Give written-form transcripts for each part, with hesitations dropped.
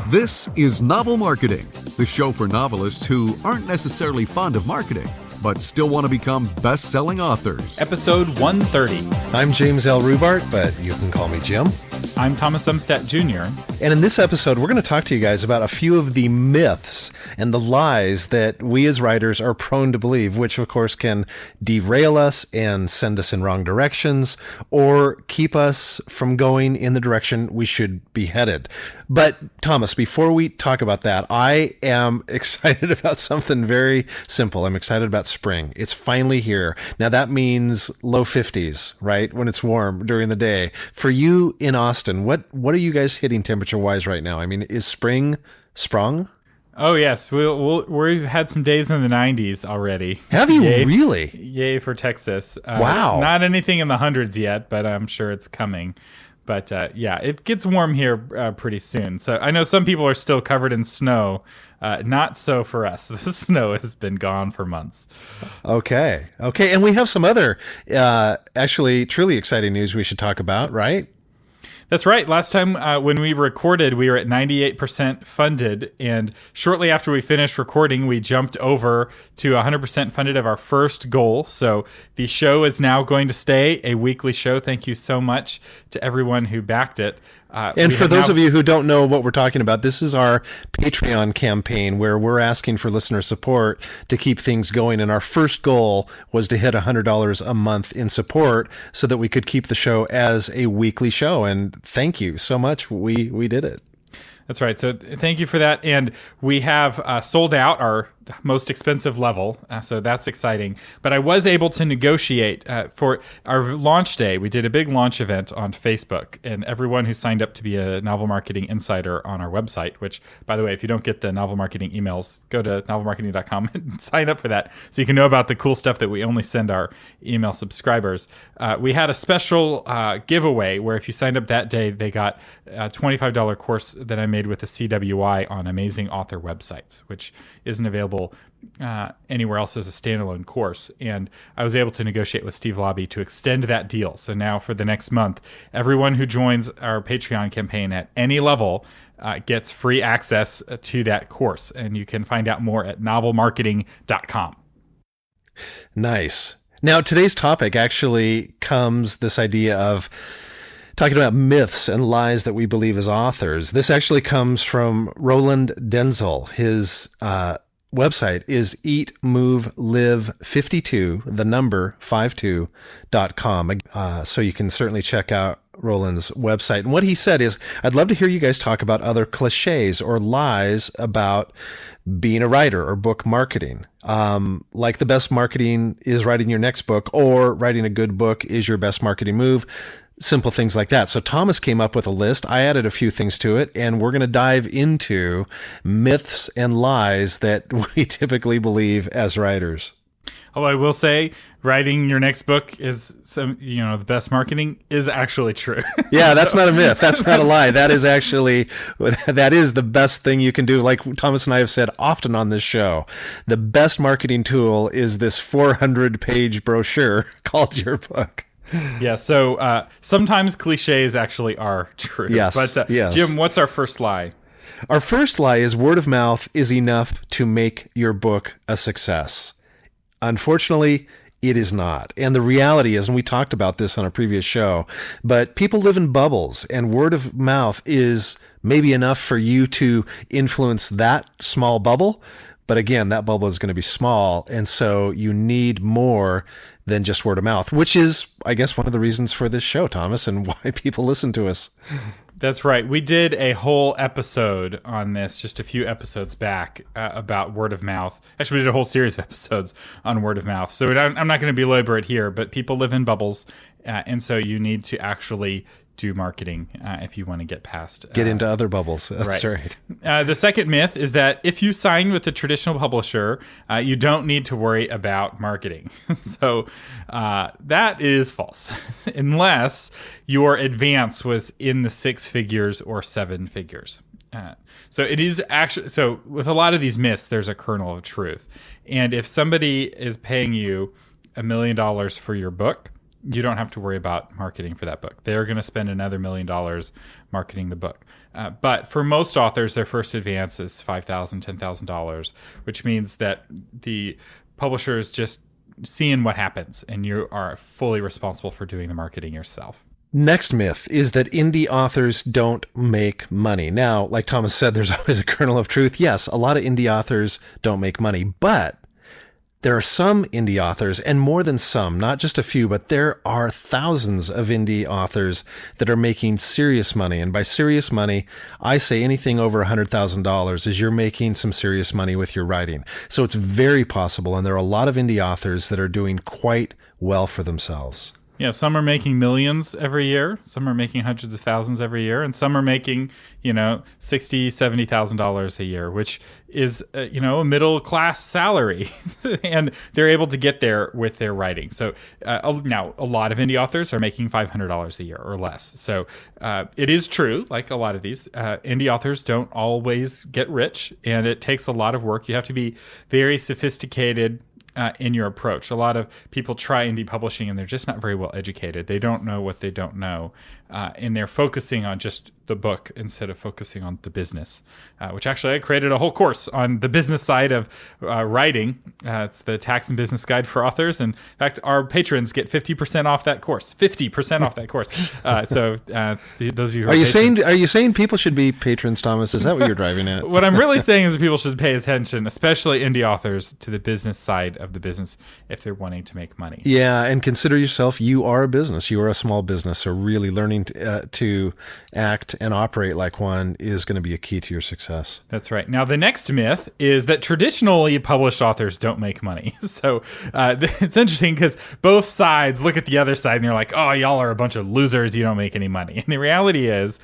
This is Novel Marketing, the show for novelists who aren't necessarily fond of marketing, but still want to become best-selling authors. Episode 130. I'm James L. Rubart, but you can call me Jim. I'm Thomas Umstadt Jr. And in this episode, we're going to talk to you guys about a few of the myths and the lies that we as writers are prone to believe, which of course can derail us and send us in wrong directions or keep us from going in the direction we should be headed. But Thomas, before we talk about that, I am excited about something very simple. I'm excited about spring. It's finally here. Now that means low 50s, right? When it's warm during the day. For you in Austin, what are you guys hitting temperature-wise right now? I mean, is spring sprung? Oh, yes. We've had some days in the 90s already. Have you Yay. really? Yay for Texas. Wow. Not anything in the hundreds yet, but I'm sure it's coming. But yeah, it gets warm here pretty soon. So I know some people are still covered in snow. Not so for us. The snow has been gone for months. Okay. And we have some other actually truly exciting news we should talk about, right? That's right. Last time when we recorded, we were at 98% funded. And shortly after we finished recording, we jumped over to 100% funded of our first goal. So the show is now going to stay a weekly show. Thank you so much to everyone who backed it. And for those of you who don't know what we're talking about, this is our Patreon campaign where we're asking for listener support to keep things going. And our first goal was to hit $100 a month in support so that we could keep the show as a weekly show. And thank you so much. We did it. That's right. So thank you for that. And we have sold out our most expensive level. So that's exciting. But I was able to negotiate for our launch day. We did a big launch event on Facebook. And everyone who signed up to be a Novel Marketing Insider on our website, which, by the way, if you don't get the Novel Marketing emails, go to novelmarketing.com and sign up for that so you can know about the cool stuff that we only send our email subscribers. We had a special giveaway where if you signed up that day, they got a $25 course that I made with the CWI on amazing author websites, which isn't available anywhere else as a standalone course. And I was able to negotiate with Steve Lobby to extend that deal. So now for the next month, everyone who joins our Patreon campaign at any level gets free access to that course. And you can find out more at novelmarketing.com. Nice. Now, today's topic actually comes this idea of talking about myths and lies that we believe as authors. This actually comes from Roland Denzel. His website is eatmovelive52, the number 52.com. So you can certainly check out Roland's website. And what he said is, I'd love to hear you guys talk about other cliches or lies about being a writer or book marketing. Like the best marketing is writing your next book, or writing a good book is your best marketing move. Simple things like that. So Thomas came up with a list. I added a few things to it, and we're going to dive into myths and lies that we typically believe as writers. Oh, I will say, writing your next book is the best marketing is actually true. Yeah, that's not a myth. That's not a lie. That is the best thing you can do. Like Thomas and I have said often on this show, the best marketing tool is this 400-page brochure called your book. Yeah, so sometimes cliches actually are true. Yes, but yes. Jim, what's our first lie? Our first lie is word of mouth is enough to make your book a success. Unfortunately, it is not. And the reality is, and we talked about this on a previous show, but people live in bubbles, and word of mouth is maybe enough for you to influence that small bubble. But again, that bubble is going to be small, and so you need more than just word of mouth, which is, I guess, one of the reasons for this show, Thomas, and why people listen to us. That's right. We did a whole episode on this just a few episodes back about word of mouth. Actually, we did a whole series of episodes on word of mouth. So I'm not going to belabor it here, but people live in bubbles, and so you need to actually do marketing if you want to get past. Get into other bubbles. That's right. The second myth is that if you sign with a traditional publisher, you don't need to worry about marketing. So that is false, unless your advance was in the 6 figures or 7 figures. So it is actually, so with a lot of these myths, there's a kernel of truth. And if somebody is paying you $1 million for your book, you don't have to worry about marketing for that book. They're going to spend another $1 million marketing the book. But for most authors, their first advance is $5,000, $10,000, which means that the publisher is just seeing what happens, and you are fully responsible for doing the marketing yourself. Next myth is that indie authors don't make money. Now, like Thomas said, there's always a kernel of truth. Yes, a lot of indie authors don't make money, but there are some indie authors, and more than some, not just a few, but there are thousands of indie authors that are making serious money. And by serious money, I say anything over $100,000 is you're making some serious money with your writing. So it's very possible, and there are a lot of indie authors that are doing quite well for themselves. Yeah, some are making millions every year, some are making hundreds of thousands every year, and some are making, $60,000, $70,000 a year, which is, a middle class salary, and they're able to get there with their writing. So now a lot of indie authors are making $500 a year or less. So it is true, like a lot of these, indie authors don't always get rich, and it takes a lot of work. You have to be very sophisticated in your approach. A lot of people try indie publishing and they're just not very well educated. They don't know what they don't know, and they're focusing on just the book instead of focusing on the business, which actually I created a whole course on the business side of writing. It's the Tax and Business Guide for Authors. And in fact, our patrons get 50% off that course. 50% off that course. Those of you who are you saying people should be patrons, Thomas? Is that what you're driving at? What I'm really saying is that people should pay attention, especially indie authors, to the business side of the business if they're wanting to make money. Yeah, and consider yourself, you are a business. You are a small business. So really learning to act and operate like one is going to be a key to your success. That's right. Now, the next myth is that traditionally published authors don't make money. So it's interesting because both sides look at the other side and they're like, oh, y'all are a bunch of losers. You don't make any money. And the reality is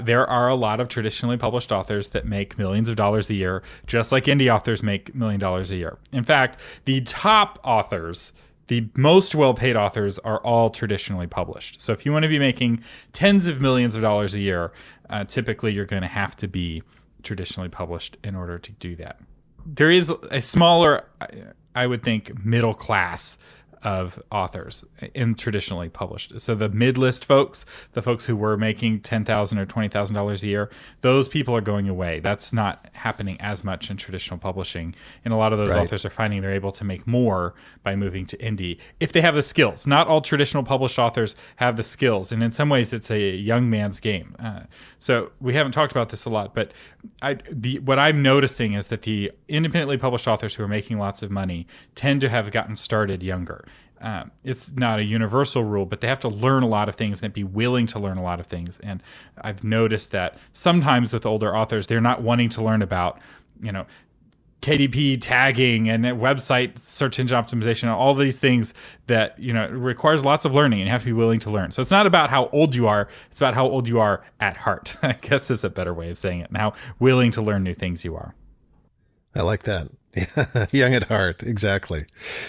there are a lot of traditionally published authors that make millions of dollars a year, just like indie authors make $1 million a year. In fact, the top authors, the most well-paid authors, are all traditionally published. So if you want to be making tens of millions of dollars a year, typically you're going to have to be traditionally published in order to do that. There is a smaller, I would think, middle class of authors in traditionally published. So the mid-list folks, the folks who were making $10,000 or $20,000 a year, those people are going away. That's not happening as much in traditional publishing. And a lot of those authors are finding they're able to make more by moving to indie if they have the skills. Not all traditional published authors have the skills. And in some ways, it's a young man's game. So we haven't talked about this a lot, but what I'm noticing is that the independently published authors who are making lots of money tend to have gotten started younger. It's not a universal rule, but they have to learn a lot of things and be willing to learn a lot of things. And I've noticed that sometimes with older authors, they're not wanting to learn about, KDP tagging and website search engine optimization, all these things that, it requires lots of learning, and you have to be willing to learn. So it's not about how old you are, it's about how old you are at heart. I guess is a better way of saying it, and how willing to learn new things you are. I like that. Young at heart. Exactly.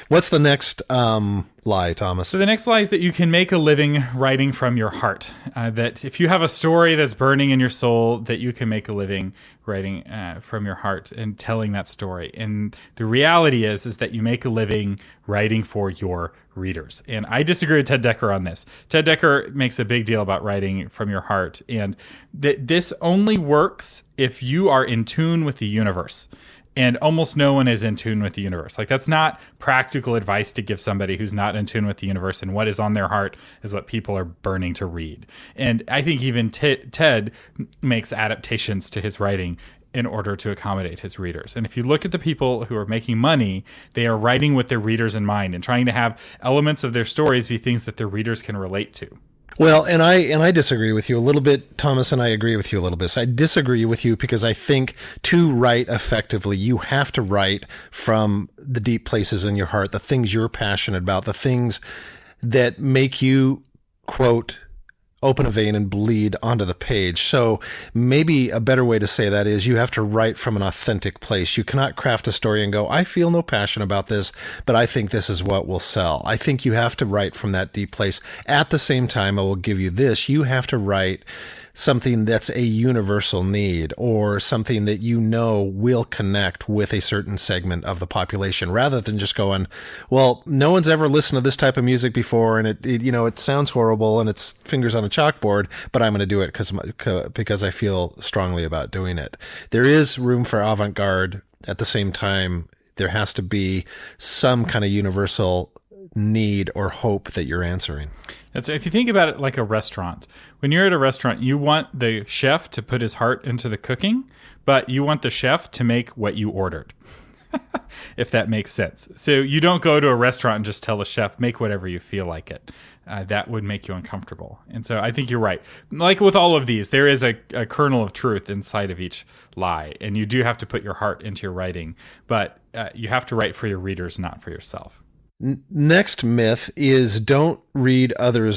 What's the next lie, Thomas? So the next lie is that you can make a living writing from your heart. That if you have a story that's burning in your soul, that you can make a living writing from your heart and telling that story. And the reality is that you make a living writing for your readers. And I disagree with Ted Decker on this. Ted Decker makes a big deal about writing from your heart, and that this only works if you are in tune with the universe. And almost no one is in tune with the universe. Like, that's not practical advice to give somebody who's not in tune with the universe, and what is on their heart is what people are burning to read. And I think even Ted makes adaptations to his writing in order to accommodate his readers. And if you look at the people who are making money, they are writing with their readers in mind and trying to have elements of their stories be things that their readers can relate to. Well, and I disagree with you a little bit, Thomas, and I agree with you a little bit. So I disagree with you because I think to write effectively, you have to write from the deep places in your heart, the things you're passionate about, the things that make you, quote, open a vein and bleed onto the page. So maybe a better way to say that is you have to write from an authentic place. You cannot craft a story and go, I feel no passion about this, but I think this is what will sell. I think you have to write from that deep place. At the same time, I will give you this. You have to write something that's a universal need or something that you know will connect with a certain segment of the population, rather than just going, well, no one's ever listened to this type of music before, and it sounds horrible and it's fingers on a chalkboard, but I'm going to do it because I feel strongly about doing it. There is room for avant-garde. At the same time, there has to be some kind of universal need or hope that you're answering. That's if you think about it like a restaurant. When you're at a restaurant, you want the chef to put his heart into the cooking, but you want the chef to make what you ordered. If that makes sense. So you don't go to a restaurant and just tell the chef, make whatever you feel like it. That would make you uncomfortable. And so I think you're right. Like with all of these, there is a kernel of truth inside of each lie. And you do have to put your heart into your writing, but you have to write for your readers, not for yourself. Next myth is don't read other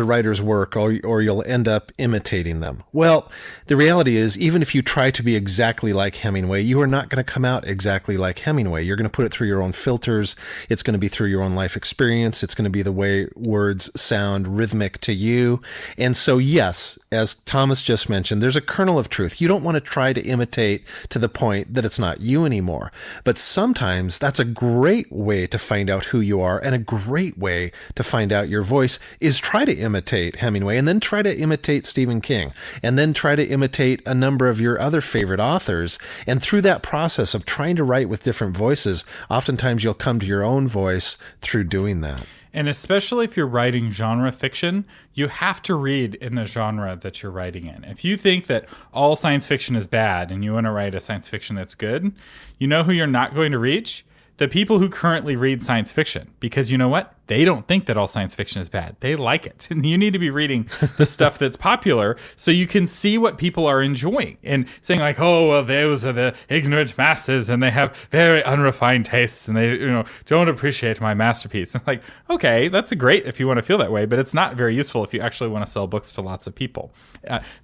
writers' work or you'll end up imitating them. Well, the reality is, even if you try to be exactly like Hemingway, you are not going to come out exactly like Hemingway. You're going to put it through your own filters. It's going to be through your own life experience. It's going to be the way words sound rhythmic to you. And so, yes, as Thomas just mentioned, there's a kernel of truth. You don't want to try to imitate to the point that it's not you anymore. But sometimes that's a great way to find out who you are, and a great way to find out your voice is try to imitate Hemingway, and then try to imitate Stephen King, and then try to imitate a number of your other favorite authors. And through that process of trying to write with different voices, oftentimes you'll come to your own voice through doing that. And especially if you're writing genre fiction, you have to read in the genre that you're writing in. If you think that all science fiction is bad and you want to write a science fiction that's good, you know who you're not going to reach? The people who currently read science fiction. Because you know what? They don't think that all science fiction is bad. They like it. And you need to be reading the stuff that's popular so you can see what people are enjoying and saying like, oh, well, those are the ignorant masses and they have very unrefined tastes and they don't appreciate my masterpiece. And like, okay, that's great if you want to feel that way, but it's not very useful if you actually want to sell books to lots of people.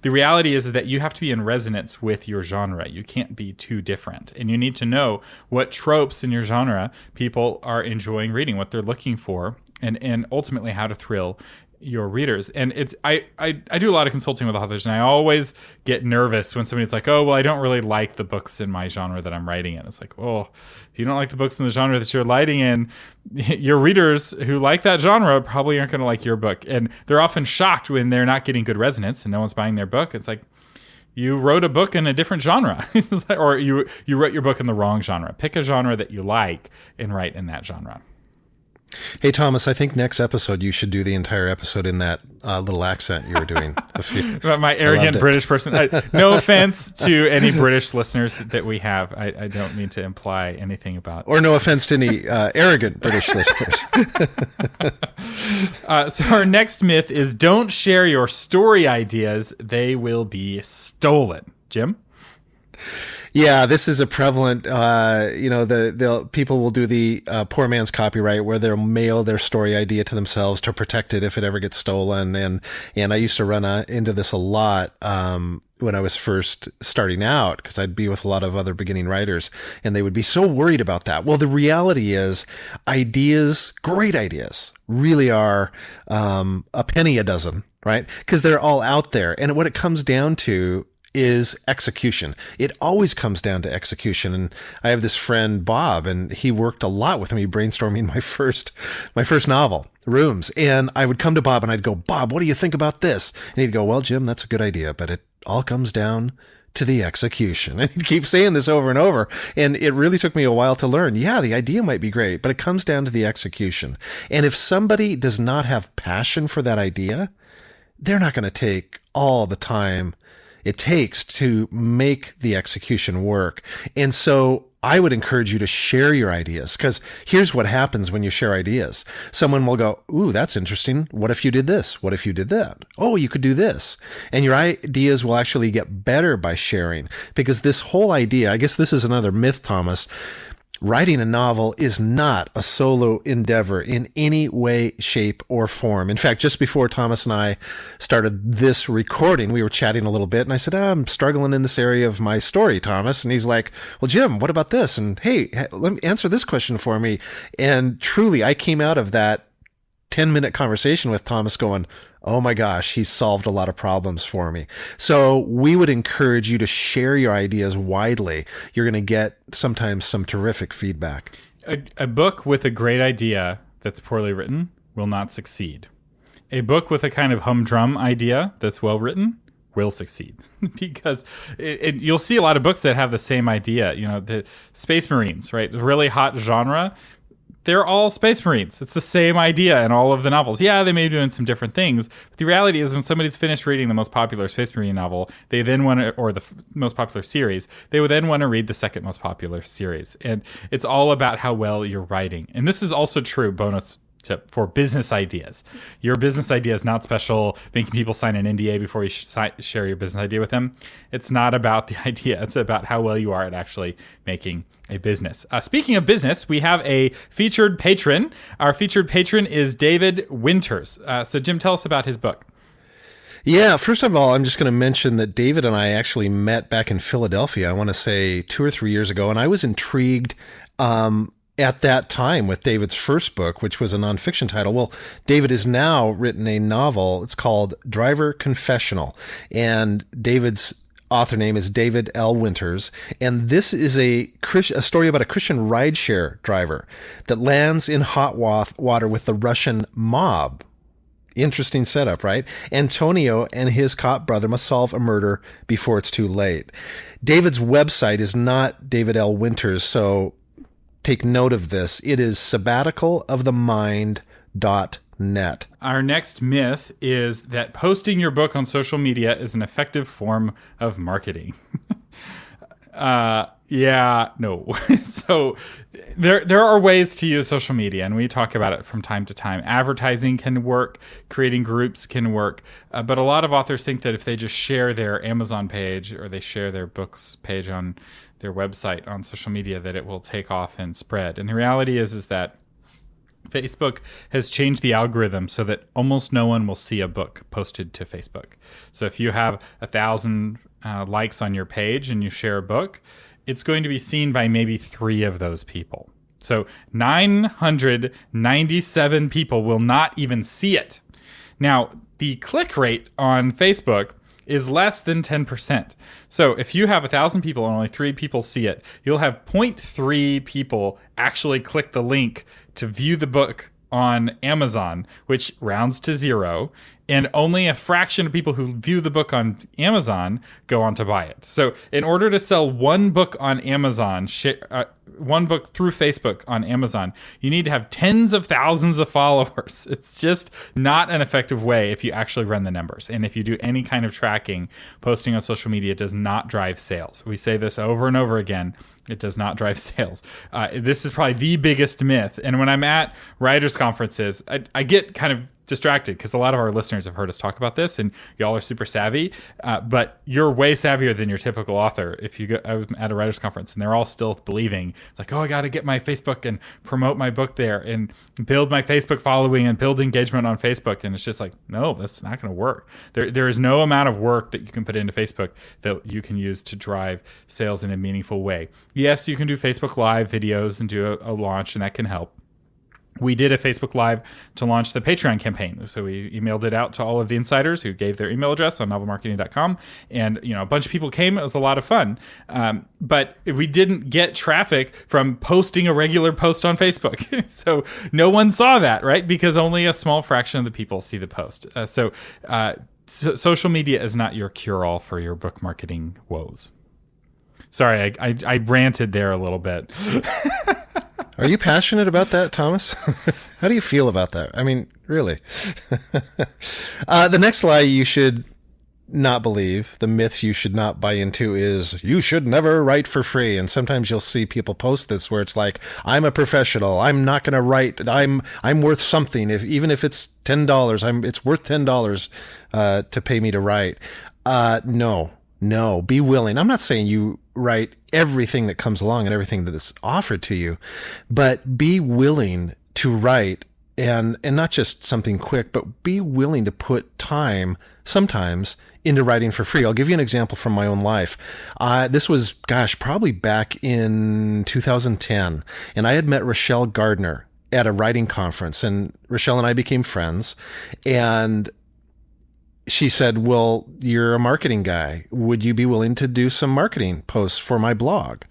The reality is that you have to be in resonance with your genre. You can't be too different. And you need to know what tropes in your genre people are enjoying reading, what they're looking for, and ultimately how to thrill your readers. And it's I do a lot of consulting with authors, and I always get nervous when somebody's like, oh, well, I don't really like the books in my genre that I'm writing in. It's like, oh, if you don't like the books in the genre that you're writing in, your readers who like that genre probably aren't going to like your book. And they're often shocked when they're not getting good resonance and no one's buying their book. It's like, you wrote a book in a different genre, or you wrote your book in the wrong genre. Pick a genre that you like and write in that genre. Hey, Thomas, I think next episode you should do the entire episode in that little accent you were doing. My arrogant British person. No offense to any British listeners that we have. I don't mean to imply anything about... Or no offense to any arrogant British listeners. So our next myth is don't share your story ideas. They will be stolen. Jim? Yeah, this is a prevalent, the people will do the poor man's copyright where they'll mail their story idea to themselves to protect it if it ever gets stolen. And I used to run into this a lot when I was first starting out, because I'd be with a lot of other beginning writers and they would be so worried about that. Well, the reality is great ideas really are a penny a dozen, right? Because they're all out there. And what it comes down to is execution. It always comes down to execution. And I have this friend, Bob, and he worked a lot with me brainstorming my first novel, Rooms. And I would come to Bob and I'd go, Bob, what do you think about this? And he'd go, well, Jim, that's a good idea, but it all comes down to the execution. And he'd keep saying this over and over. And it really took me a while to learn. Yeah, the idea might be great, but it comes down to the execution. And if somebody does not have passion for that idea, they're not going to take all the time it takes to make the execution work. And so I would encourage you to share your ideas, because here's what happens when you share ideas. Someone will go, ooh, that's interesting. What if you did this? What if you did that? Oh, you could do this. And your ideas will actually get better by sharing, because this whole idea, I guess this is another myth, Thomas. Writing a novel is not a solo endeavor in any way, shape, or form. In fact, just before Thomas and I started this recording, we were chatting a little bit, and I said, I'm struggling in this area of my story, Thomas. And he's like, well, Jim, what about this? And hey, let me answer this question for me. And truly, I came out of that 10-minute conversation with Thomas going, oh my gosh, he's solved a lot of problems for me. So we would encourage you to share your ideas widely. You're going to get sometimes some terrific feedback. A book with a great idea that's poorly written will not succeed. A book with a kind of humdrum idea that's well written will succeed. Because you'll see a lot of books that have the same idea. The Space Marines, right? The really hot genre. They're all Space Marines. It's the same idea in all of the novels. Yeah, they may be doing some different things, but the reality is when somebody's finished reading the most popular Space Marine novel, they then want to, or the most popular series, they would then want to read the second most popular series. And it's all about how well you're writing. And this is also true, bonus tip, for business ideas. Your business idea is not special, making people sign an NDA before you share your business idea with them. It's not about the idea. It's about how well you are at actually making a business. Speaking of business, we have a featured patron. Our featured patron is David Winters. So Jim, tell us about his book. Yeah, first of all, I'm just going to mention that David and I actually met back in Philadelphia, I want to say 2 or 3 years ago, and I was intrigued at that time with David's first book, which was a nonfiction title. Well, David has now written a novel. It's called Driver Confessional, and David's author name is David L. Winters, and this is a story about a Christian rideshare driver that lands in hot water with the Russian mob. Interesting setup, right? Antonio and his cop brother must solve a murder before it's too late. David's website is not David L. Winters, so take note of this. It is sabbaticalofthemind.net. Our next myth is that posting your book on social media is an effective form of marketing. No. So there are ways to use social media, and we talk about it from time to time. Advertising can work, creating groups can work, but a lot of authors think that if they just share their Amazon page or they share their books page on their website on social media, that it will take off and spread. And the reality is that Facebook has changed the algorithm so that almost no one will see a book posted to Facebook. So if you have 1,000 likes on your page and you share a book, it's going to be seen by maybe 3 of those people. So 997 people will not even see it. Now, the click rate on Facebook is less than 10%. So if you have 1,000 people and only 3 people see it, you'll have 0.3 people actually click the link to view the book on Amazon, which rounds to 0, and only a fraction of people who view the book on Amazon go on to buy it. So in order to sell one book on Amazon, one book through Facebook on Amazon, you need to have tens of thousands of followers. It's just not an effective way if you actually run the numbers. And if you do any kind of tracking, posting on social media does not drive sales. We say this over and over again. It does not drive sales. This is probably the biggest myth. And when I'm at writers' conferences, I get kind of distracted because a lot of our listeners have heard us talk about this, and y'all are super savvy, but you're way savvier than your typical author. I was at a writers' conference, and they're all still believing it's like, oh, I got to get my Facebook and promote my book there and build my Facebook following and build engagement on Facebook. And it's just like, no, that's not going to work. There is no amount of work that you can put into Facebook that you can use to drive sales in a meaningful way. Yes, you can do Facebook Live videos and do a launch, and that can help. We did a Facebook Live to launch the Patreon campaign. So we emailed it out to all of the insiders who gave their email address on novelmarketing.com. And, a bunch of people came. It was a lot of fun. But we didn't get traffic from posting a regular post on Facebook. So no one saw that, right? Because only a small fraction of the people see the post. So social media is not your cure-all for your book marketing woes. Sorry, I ranted there a little bit. Are you passionate about that, Thomas? How do you feel about that? I mean, really. The next lie you should not believe, the myths you should not buy into is you should never write for free. And sometimes you'll see people post this where it's like, I'm a professional. I'm not going to write. I'm worth something. Even if it's $10, it's worth $10 to pay me to write. No, be willing. I'm not saying you write everything that comes along and everything that is offered to you, but be willing to write and not just something quick, but be willing to put time sometimes into writing for free. I'll give you an example from my own life. This was, probably back in 2010, and I had met Rochelle Gardner. at a writing conference, and Rochelle and I became friends. And she said, well, you're a marketing guy. Would you be willing to do some marketing posts for my blog?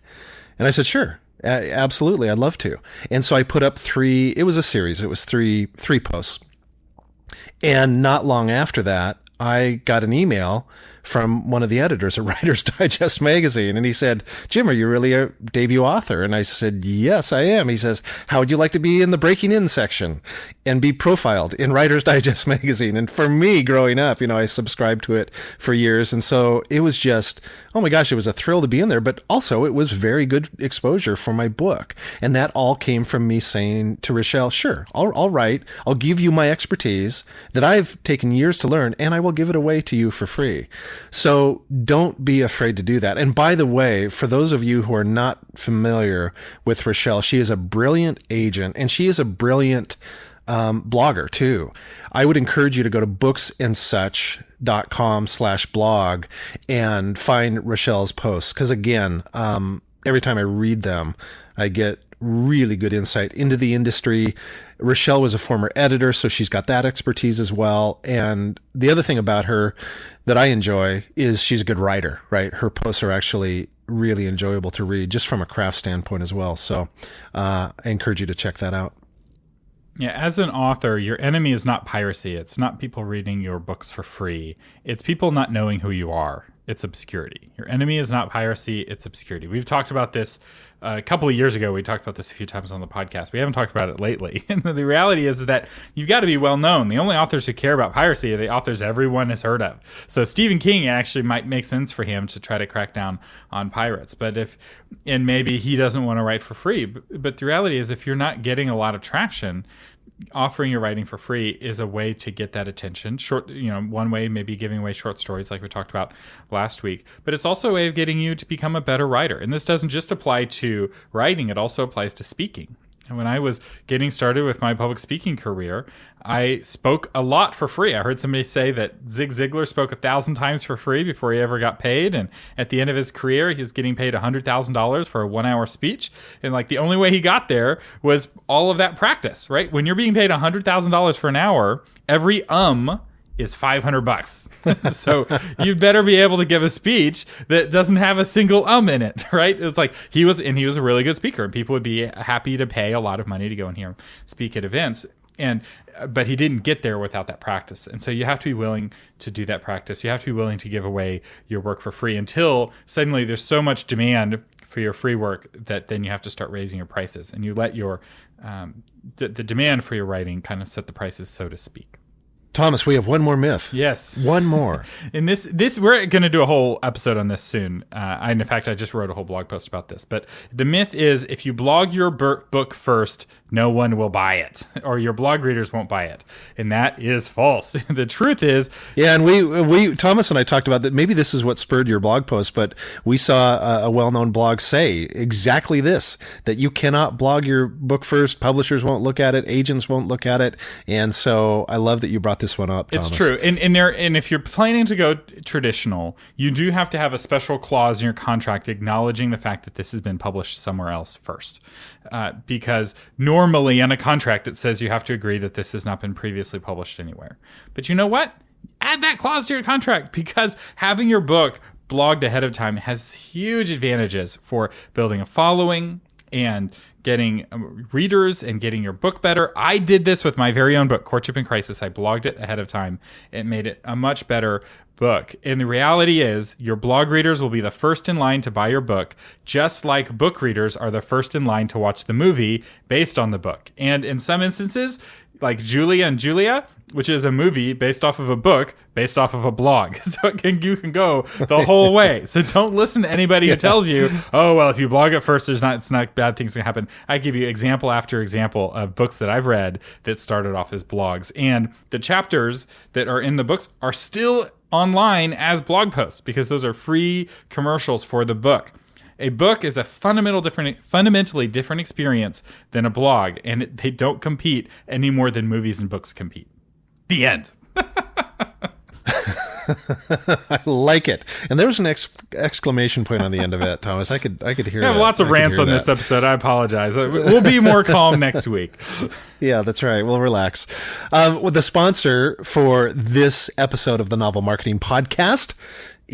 And I said, sure, absolutely. I'd love to. And so I put up it was a series. It was three posts. And not long after that, I got an email from one of the editors at Writer's Digest magazine. And he said, Jim, are you really a debut author? And I said, yes, I am. He says, how would you like to be in the breaking in section and be profiled in Writer's Digest magazine? And for me growing up, I subscribed to it for years. And so it was just, oh my gosh, it was a thrill to be in there. But also it was very good exposure for my book. And that all came from me saying to Rochelle, sure, I'll write. I'll give you my expertise that I've taken years to learn, and I will give it away to you for free. So don't be afraid to do that. And by the way, for those of you who are not familiar with Rochelle, she is a brilliant agent, and she is a brilliant blogger too. I would encourage you to go to booksandsuch.com/blog and find Rochelle's posts. Because again, every time I read them, I get really good insight into the industry. Rochelle was a former editor, so she's got that expertise as well. And the other thing about her that I enjoy is she's a good writer, right? Her posts are actually really enjoyable to read just from a craft standpoint as well. So I encourage you to check that out. Yeah, as an author, your enemy is not piracy. It's not people reading your books for free. It's people not knowing who you are. It's obscurity. Your enemy is not piracy. It's obscurity. We've talked about this a couple of years ago. We talked about this a few times on the podcast. We haven't talked about it lately. And the reality is that you've got to be well known. The only authors who care about piracy are the authors everyone has heard of. So Stephen King actually might make sense for him to try to crack down on pirates. And maybe he doesn't want to write for free. But the reality is, if you're not getting a lot of traction, offering your writing for free is a way to get that attention. One way maybe giving away short stories like we talked about last week, but it's also a way of getting you to become a better writer. And this doesn't just apply to writing, it also applies to speaking. And when I was getting started with my public speaking career, I spoke a lot for free. I heard somebody say that Zig Ziglar spoke 1,000 times for free before he ever got paid. And at the end of his career, he was getting paid $100,000 for a 1-hour speech. And the only way he got there was all of that practice, right? When you're being paid $100,000 for an hour, every is $500. So you better be able to give a speech that doesn't have a single in it, right? It's he was a really good speaker, and people would be happy to pay a lot of money to go and hear him speak at events. But he didn't get there without that practice. And so you have to be willing to do that practice. You have to be willing to give away your work for free until suddenly there's so much demand for your free work that then you have to start raising your prices, and you let your the demand for your writing kind of set the prices, so to speak. Thomas, we have one more myth. Yes. One more. And this we're going to do a whole episode on this soon. In fact, I just wrote a whole blog post about this. But the myth is, if you blog your book first, no one will buy it, or your blog readers won't buy it. And that is false. The truth is... Yeah, and we Thomas and I talked about that. Maybe this is what spurred your blog post, but we saw a well-known blog say exactly this, that you cannot blog your book first. Publishers won't look at it. Agents won't look at it. And so I love that you brought this one up, Thomas. It's true. And if you're planning to go traditional, you do have to have a special clause in your contract acknowledging the fact that this has been published somewhere else first. Because normally in a contract it says you have to agree that this has not been previously published anywhere. But you know what? Add that clause to your contract, because having your book blogged ahead of time has huge advantages for building a following and getting readers and getting your book better. I did this with my very own book, Courtship in Crisis. I blogged it ahead of time. It made it a much better book. And the reality is, your blog readers will be the first in line to buy your book, just like book readers are the first in line to watch the movie based on the book. And in some instances, like Julia and Julia, which is a movie based off of a book, based off of a blog. So you can go the whole way. So don't listen to anybody who tells you, oh, well, if you blog it first, it's not bad things can happen. I give you example after example of books that I've read that started off as blogs. And the chapters that are in the books are still online as blog posts, because those are free commercials for the book. A book is a fundamentally different experience than a blog, and they don't compete any more than movies and books compete. The end. I like it. And there was an exclamation point on the end of it, Thomas. I could hear We have that. lots of rants on this episode. I apologize. We'll be more calm next week. Yeah, that's right. We'll relax. Well, the sponsor for this episode of the Novel Marketing Podcast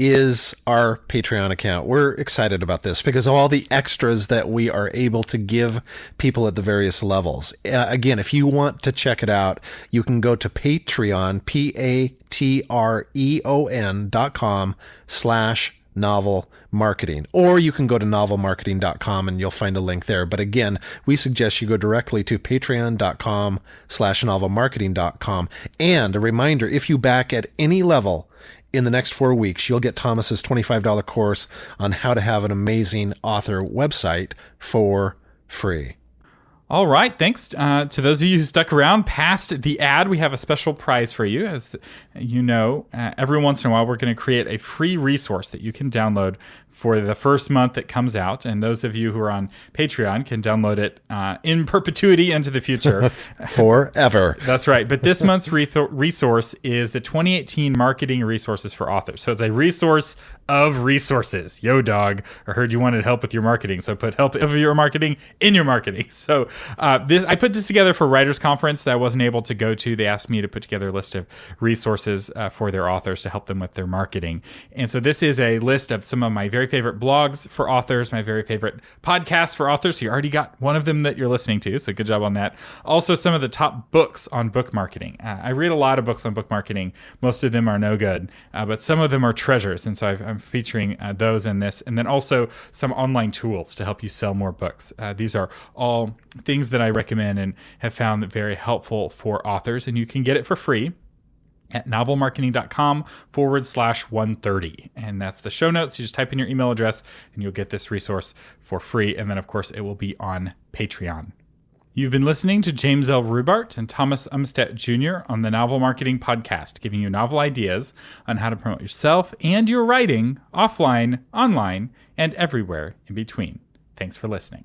is our Patreon account. We're excited about this because of all the extras that we are able to give people at the various levels. Again, if you want to check it out, you can go to Patreon, patreon.com/novel marketing, or you can go to novelmarketing.com and you'll find a link there. But again, we suggest you go directly to patreon.com/novelmarketing.com. And a reminder, if you back at any level in the next 4 weeks, you'll get Thomas's $25 course on how to have an amazing author website for free. All right. Thanks to those of you who stuck around past the ad. We have a special prize for you. As you know, every once in a while, we're going to create a free resource that you can download for the first month that comes out. And those of you who are on Patreon can download it in perpetuity into the future. Forever. That's right. But this month's resource is the 2018 Marketing Resources for Authors. So it's a resource of resources. Yo, dog. I heard you wanted help with your marketing. So put help of your marketing in your marketing. So I put this together for a writers conference that I wasn't able to go to. They asked me to put together a list of resources for their authors to help them with their marketing. And so this is a list of some of my very favorite blogs for authors, my very favorite podcasts for authors. So you already got one of them that you're listening to. So good job on that. Also, some of the top books on book marketing. I read a lot of books on book marketing. Most of them are no good, but some of them are treasures. And so I'm featuring those in this. And then also some online tools to help you sell more books. These are all things that I recommend and have found very helpful for authors. And you can get it for free at novelmarketing.com/130. And that's the show notes. You just type in your email address and you'll get this resource for free. And then, of course, it will be on Patreon. You've been listening to James L. Rubart and Thomas Umstead Jr. on the Novel Marketing Podcast, giving you novel ideas on how to promote yourself and your writing offline, online, and everywhere in between. Thanks for listening.